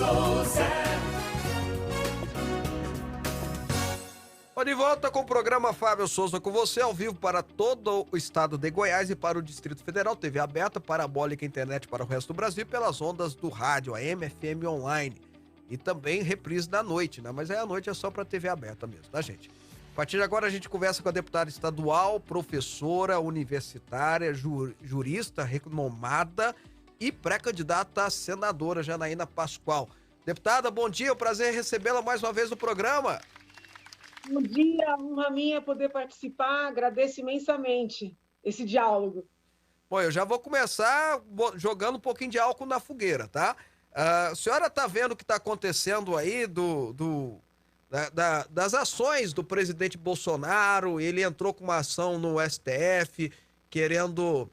Souza. De volta com o programa Fábio Souza com você, ao vivo para todo o estado de Goiás e para o Distrito Federal, TV aberta, parabólica, internet para o resto do Brasil, pelas ondas do rádio, AM, FM online. E também reprise da noite, né? Mas à noite é só para TV aberta mesmo, tá, gente? A partir de agora a gente conversa com a deputada estadual, professora, universitária, jurista renomada e pré-candidata a senadora, Janaína Pascoal. Deputada, bom dia, é um prazer recebê-la mais uma vez no programa. Bom dia, honra minha poder participar, agradeço imensamente esse diálogo. Bom, eu já vou começar jogando um pouquinho de álcool na fogueira, tá? A senhora tá vendo o que tá acontecendo aí das ações do presidente Bolsonaro? Ele entrou com uma ação no STF querendo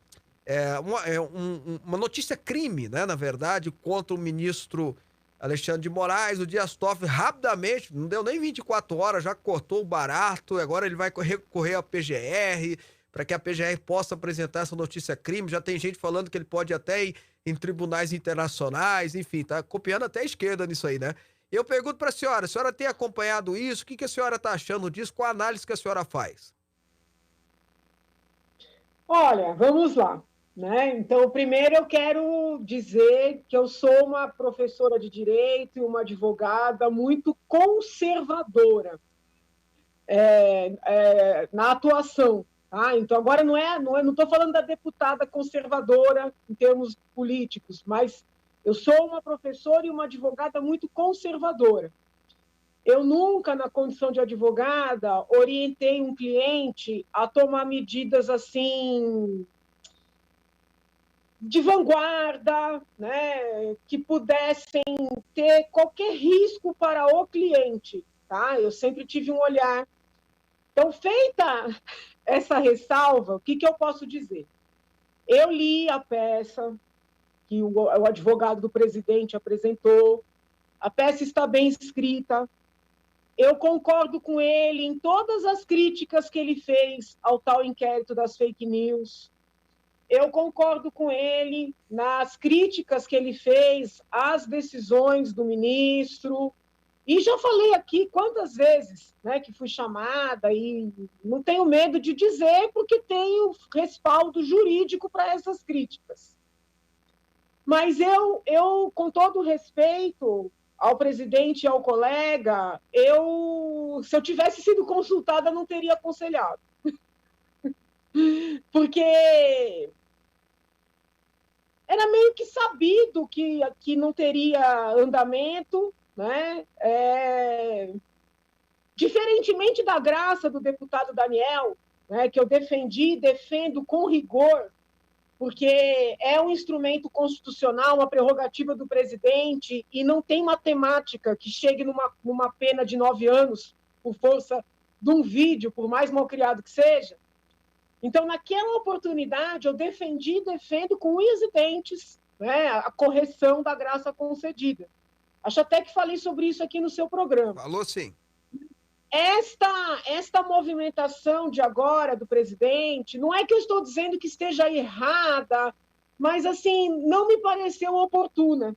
uma notícia crime, né, na verdade, contra o ministro Alexandre de Moraes. O Dias Toffoli rapidamente, não deu nem 24 horas, já cortou o barato. Agora ele vai recorrer à PGR para que a PGR possa apresentar essa notícia crime. Já tem gente falando que ele pode até ir em tribunais internacionais, enfim, tá copiando até a esquerda nisso aí, né? Eu pergunto para a senhora tem acompanhado isso? O que a senhora está achando disso? Qual a análise que a senhora faz? Olha, vamos lá. Né? Então, primeiro eu quero dizer que eu sou uma professora de direito e uma advogada muito conservadora na atuação. Tá? Então, agora não estou falando da deputada conservadora em termos políticos, mas eu sou uma professora e uma advogada muito conservadora. Eu nunca, na condição de advogada, orientei um cliente a tomar medidas assim de vanguarda, né, que pudessem ter qualquer risco para o cliente, tá? Eu sempre tive um olhar. Então, feita essa ressalva, o que eu posso dizer? Eu li a peça que o advogado do presidente apresentou, a peça está bem escrita, eu concordo com ele em todas as críticas que ele fez ao tal inquérito das fake news. Eu concordo com ele nas críticas que ele fez às decisões do ministro. E já falei aqui quantas vezes, né, que fui chamada, e não tenho medo de dizer, porque tenho respaldo jurídico para essas críticas. Mas eu, com todo respeito ao presidente e ao colega, se eu tivesse sido consultada, não teria aconselhado. Porque era meio que sabido que não teria andamento, né? Diferentemente da graça do deputado Daniel, né, que eu defendo com rigor, porque é um instrumento constitucional, uma prerrogativa do presidente, e não tem matemática que chegue numa pena de 9 anos por força de um vídeo, por mais mal criado que seja. Então, naquela oportunidade, eu defendo com unhas e dentes, né, a correção da graça concedida. Acho até que falei sobre isso aqui no seu programa. Falou sim. Esta movimentação de agora do presidente, não é que eu estou dizendo que esteja errada, mas, assim, não me pareceu oportuna.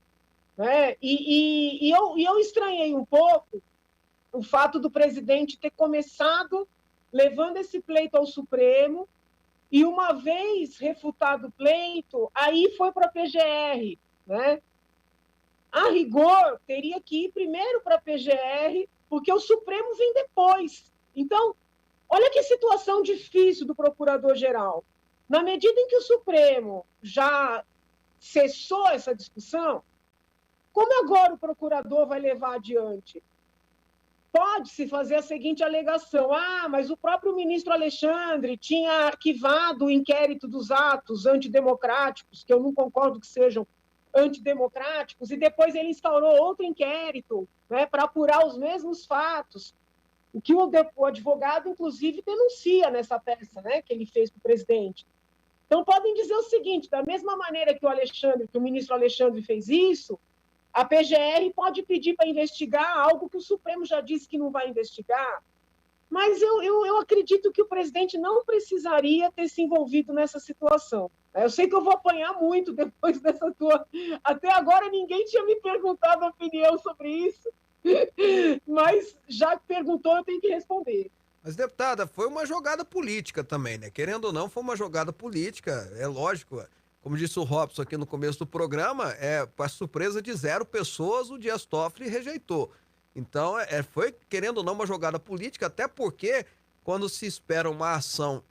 Né? E eu estranhei um pouco o fato do presidente ter começado levando esse pleito ao Supremo, e uma vez refutado o pleito, aí foi para a PGR. Né? A rigor, teria que ir primeiro para a PGR, porque o Supremo vem depois. Então, olha que situação difícil do procurador-geral. Na medida em que o Supremo já cessou essa discussão, como agora o procurador vai levar adiante? Pode-se fazer a seguinte alegação: mas o próprio ministro Alexandre tinha arquivado o inquérito dos atos antidemocráticos, que eu não concordo que sejam antidemocráticos, e depois ele instaurou outro inquérito, né, para apurar os mesmos fatos, o que o advogado, inclusive, denuncia nessa peça, né, que ele fez para o presidente. Então, podem dizer o seguinte: da mesma maneira que o ministro Alexandre fez isso, a PGR pode pedir para investigar algo que o Supremo já disse que não vai investigar. Mas eu acredito que o presidente não precisaria ter se envolvido nessa situação. Eu sei que eu vou apanhar muito depois dessa tua... Até agora ninguém tinha me perguntado a opinião sobre isso, mas já que perguntou, eu tenho que responder. Mas, deputada, foi uma jogada política também, né? Querendo ou não, foi uma jogada política, é lógico. Como disse o Robson aqui no começo do programa, para surpresa de 0 pessoas, o Dias Toffoli rejeitou. Então, foi, querendo ou não, uma jogada política, até porque quando se espera uma ação,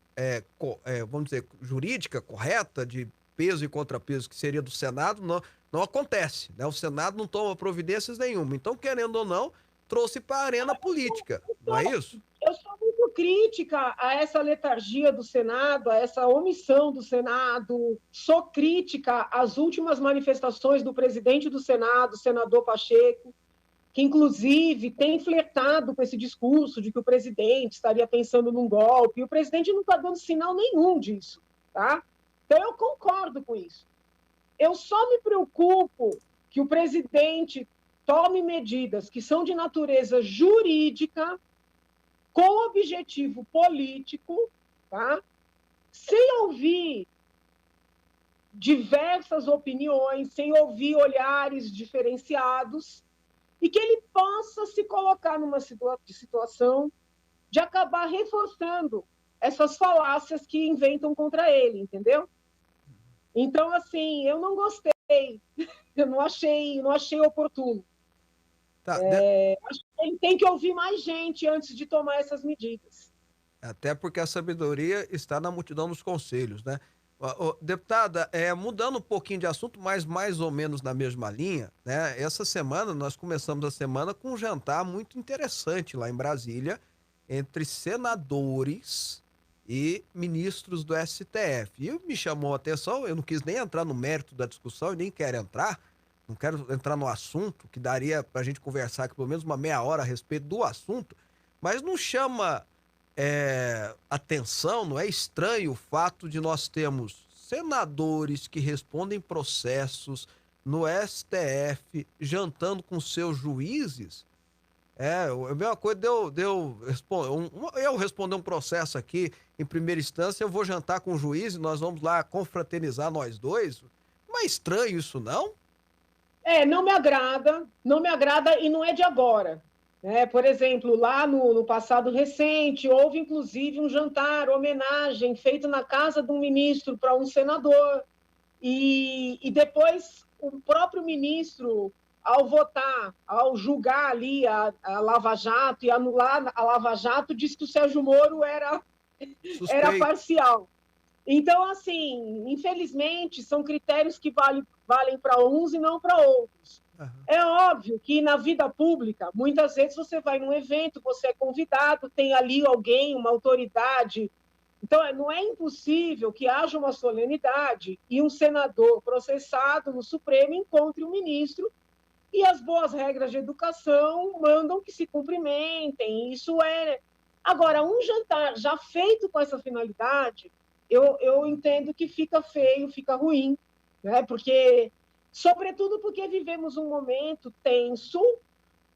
vamos dizer, jurídica, correta, de peso e contrapeso, que seria do Senado, não acontece, né? O Senado não toma providências nenhuma. Então, querendo ou não, trouxe para a arena política, não é isso? Eu sou muito crítica a essa letargia do Senado, a essa omissão do Senado. Sou crítica às últimas manifestações do presidente do Senado, senador Pacheco, que, inclusive, tem flertado com esse discurso de que o presidente estaria pensando num golpe, e o presidente não está dando sinal nenhum disso, tá? Então, eu concordo com isso. Eu só me preocupo que o presidente tome medidas que são de natureza jurídica, com objetivo político, tá? Sem ouvir diversas opiniões, sem ouvir olhares diferenciados, e que ele possa se colocar numa situação de acabar reforçando essas falácias que inventam contra ele, entendeu? Então, assim, eu não gostei, eu não achei oportuno. Tá, Acho que tem que ouvir mais gente antes de tomar essas medidas. até porque a sabedoria está na multidão dos conselhos, né? Deputada, mudando um pouquinho de assunto, mas mais ou menos na mesma linha, né? Essa semana, nós começamos a semana com um jantar muito interessante lá em Brasília, entre senadores e ministros do STF. E me chamou a atenção, eu não quis nem entrar no mérito da discussão e nem quero entrar, não quero entrar no assunto, que daria para a gente conversar aqui pelo menos uma meia hora a respeito do assunto, mas não chama atenção, não é estranho o fato de nós termos senadores que respondem processos no STF jantando com seus juízes? A mesma coisa eu responder um processo aqui em primeira instância, eu vou jantar com o juiz e nós vamos lá confraternizar nós dois. Não é estranho isso, não? Não me agrada e não é de agora. Por exemplo, lá no passado recente, houve inclusive um jantar, homenagem, feito na casa de um ministro para um senador, e depois o próprio ministro, ao votar, ao julgar ali a Lava Jato e anular a Lava Jato, disse que o Sérgio Moro era parcial. Então, assim, infelizmente, são critérios que valem para uns e não para outros. É óbvio que na vida pública, muitas vezes você vai num evento, você é convidado, tem ali alguém, uma autoridade. Então, não é impossível que haja uma solenidade e um senador processado no Supremo encontre um ministro e as boas regras de educação mandam que se cumprimentem. Isso é... Agora, um jantar já feito com essa finalidade, eu entendo que fica feio, fica ruim, né? Sobretudo porque vivemos um momento tenso,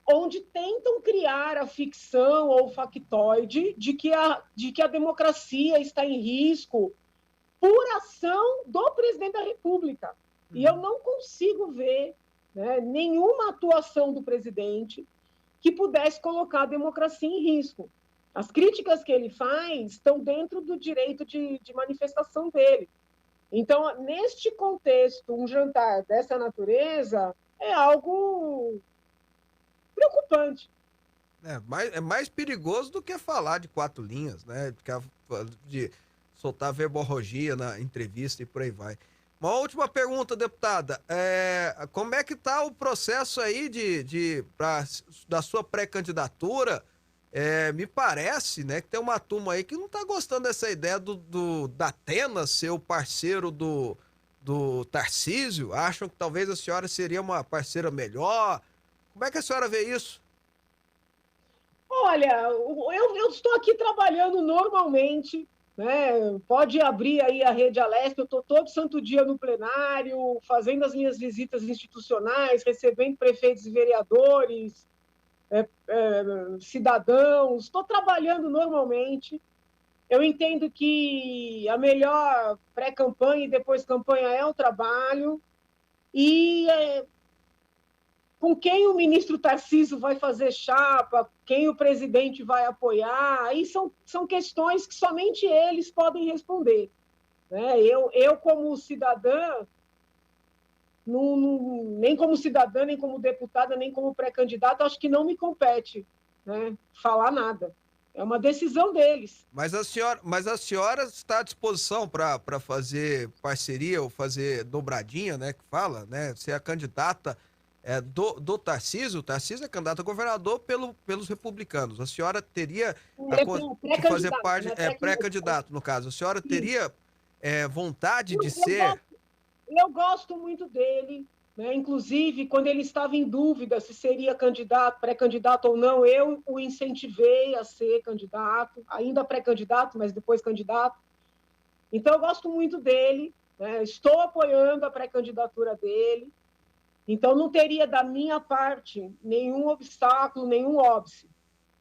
onde tentam criar a ficção ou o factoide de que a democracia está em risco por ação do presidente da República. E eu não consigo ver, né, nenhuma atuação do presidente que pudesse colocar a democracia em risco. As críticas que ele faz estão dentro do direito de manifestação dele. Então, neste contexto, um jantar dessa natureza é algo preocupante. É mais perigoso do que falar de 4 linhas, né? De soltar verborragia na entrevista e por aí vai. Uma última pergunta, deputada. Como é que está o processo aí da sua pré-candidatura? Me parece, né, que tem uma turma aí que não está gostando dessa ideia da Atena ser o parceiro do Tarcísio. Acham que talvez a senhora seria uma parceira melhor. Como é que a senhora vê isso? Olha, eu estou aqui trabalhando normalmente, né? Pode abrir aí a Rede Alesp, eu estou todo santo dia no plenário, fazendo as minhas visitas institucionais, recebendo prefeitos e vereadores, cidadãos, estou trabalhando normalmente. Eu entendo que a melhor pré-campanha e depois campanha é o trabalho. E com quem o ministro Tarcísio vai fazer chapa, quem o presidente vai apoiar, aí são questões que somente eles podem responder. Né? Eu como cidadã, nem como cidadã, nem como deputada, nem como pré-candidata, acho que não me compete, né, falar nada. É uma decisão deles. Mas a senhora está à disposição para fazer parceria ou fazer dobradinha, né? Que fala, né? Ser a candidata do Tarcísio. O Tarcísio é candidato a governador pelos republicanos. A senhora teria que fazer Pré-candidata, parte, né? pré-candidato, no caso. A senhora teria vontade de Eu ser. gosto, eu gosto muito dele, né? Inclusive, quando ele estava em dúvida se seria candidato, pré-candidato ou não, eu o incentivei a ser candidato, ainda pré-candidato, mas depois candidato. Então, eu gosto muito dele, né? Estou apoiando a pré-candidatura dele. Então, não teria da minha parte nenhum obstáculo, nenhum óbice.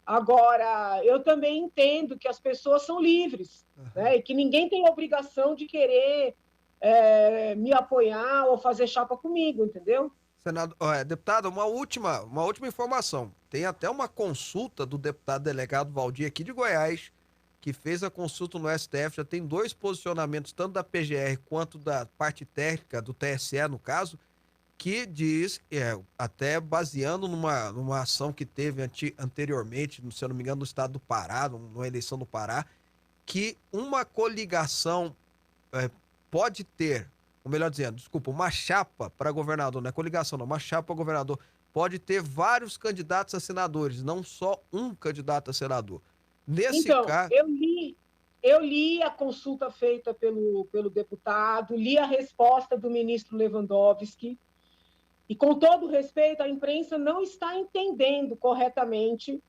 Agora, eu também entendo que as pessoas são livres, né? E que ninguém tem obrigação de querer me apoiar ou fazer chapa comigo, entendeu? Deputado, uma última informação. Tem até uma consulta do deputado delegado Valdir aqui de Goiás, que fez a consulta no STF. Já tem dois posicionamentos, tanto da PGR quanto da parte técnica, do TSE, no caso, que diz, até baseando numa ação que teve anteriormente, se eu não me engano, no estado do Pará, numa eleição do Pará, que uma coligação é, pode ter, ou melhor dizendo, desculpa, uma chapa para governador, não é coligação, não, uma chapa para governador, pode ter vários candidatos a senadores, não só um candidato a senador. Nesse Então, caso. eu li a consulta feita pelo deputado, li a resposta do ministro Lewandowski, e, com todo respeito, a imprensa não está entendendo corretamente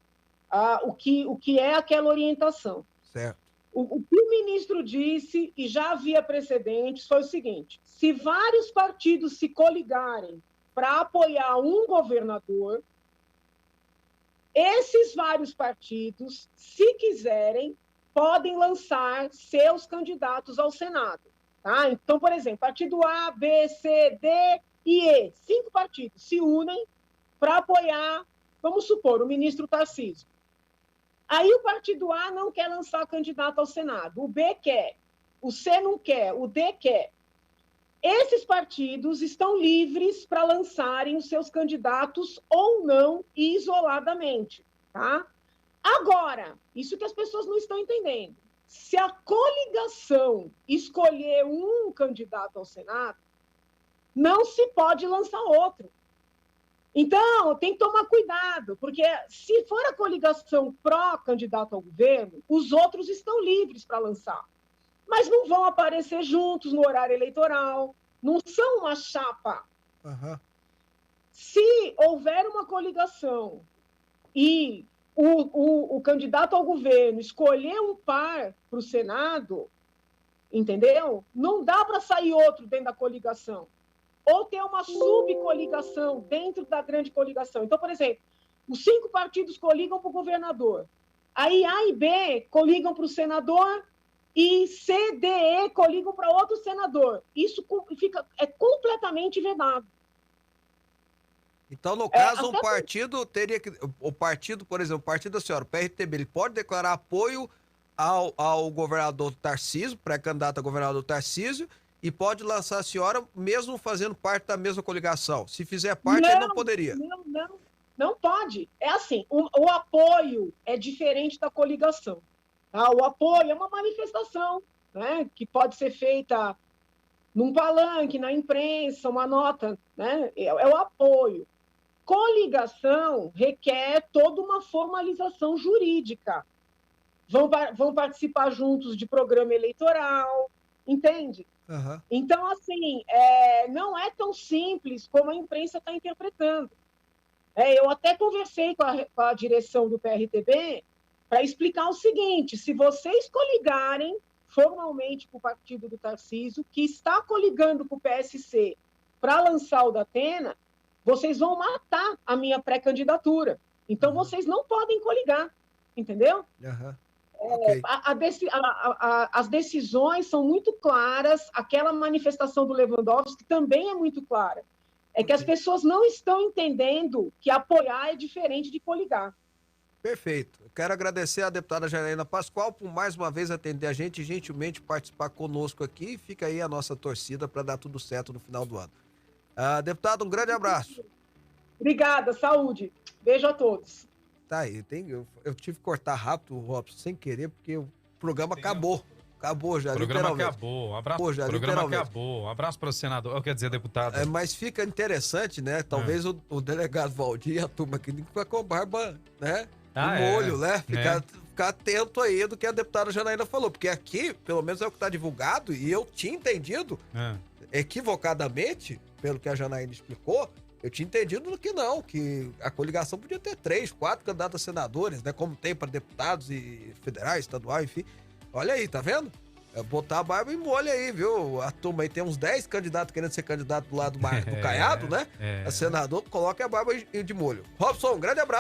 o que é aquela orientação. Certo. O que o ministro disse, e já havia precedentes, foi o seguinte: se vários partidos se coligarem para apoiar um governador, esses vários partidos, se quiserem, podem lançar seus candidatos ao Senado. Tá? Então, por exemplo, partido A, B, C, D e E, 5 partidos se unem para apoiar, vamos supor, o ministro Tarcísio. Aí o partido A não quer lançar candidato ao Senado, o B quer, o C não quer, o D quer. Esses partidos estão livres para lançarem os seus candidatos ou não isoladamente, tá? Agora, isso que as pessoas não estão entendendo. Se a coligação escolher um candidato ao Senado, não se pode lançar outro. Então, tem que tomar cuidado, porque se for a coligação pró-candidato ao governo, os outros estão livres para lançar. Mas não vão aparecer juntos no horário eleitoral, não são uma chapa. Uhum. Se houver uma coligação e o candidato ao governo escolher um par para o Senado, entendeu? Não dá para sair outro dentro da coligação. Ou ter uma subcoligação dentro da grande coligação. Então, por exemplo, os 5 partidos coligam para o governador. Aí A e B coligam para o senador e C, D, E coligam para outro senador. Isso é completamente vedado. Então, no caso, um partido teria que. O partido, por exemplo, o partido da senhora, o PRTB, ele pode declarar apoio ao governador Tarcísio, pré-candidato a governador Tarcísio, e pode lançar a senhora mesmo fazendo parte da mesma coligação. Se fizer parte, ele não poderia. Não pode. É assim, o apoio é diferente da coligação. Tá? O apoio é uma manifestação, né, que pode ser feita num palanque, na imprensa, uma nota, né? É o apoio. Coligação requer toda uma formalização jurídica. Vão participar juntos de programa eleitoral, entende? Uhum. Então, assim, não é tão simples como a imprensa está interpretando. Eu até conversei com a direção do PRTB para explicar o seguinte: se vocês coligarem formalmente com o partido do Tarcísio, que está coligando com o PSC para lançar o Datena, vocês vão matar a minha pré-candidatura. Então, vocês não podem coligar, entendeu? Okay. As decisões são muito claras, aquela manifestação do Lewandowski também é muito clara. É que as pessoas não estão entendendo que apoiar é diferente de coligar. Perfeito. Eu quero agradecer à deputada Janaína Pascoal por mais uma vez atender a gente e gentilmente participar conosco aqui. Fica aí a nossa torcida para dar tudo certo no final do ano. Deputada, um grande abraço. Obrigada, saúde. Beijo a todos. Tá aí, eu tive que cortar rápido, Robson, sem querer, porque o programa acabou. Acabou já, literalmente. Acabou. Abraço. Pô, já, programa acabou. Abraço para o senador, quer dizer, deputado. Mas fica interessante, né? Talvez o delegado Valdir e a turma aqui fica com a barba, né? Molho, né? Ficar atento aí do que a deputada Janaína falou, porque aqui, pelo menos é o que está divulgado, e eu tinha entendido equivocadamente, pelo que a Janaína explicou, eu tinha entendido que não, que a coligação podia ter 3, 4 candidatos a senadores, né? Como tem para deputados e federais, estadual, enfim. Olha aí, tá vendo? Botar a barba em molho aí, viu? A turma aí tem uns 10 candidatos querendo ser candidato do lado do Caiado, né? A senador, coloca a barba de molho. Robson, um grande abraço.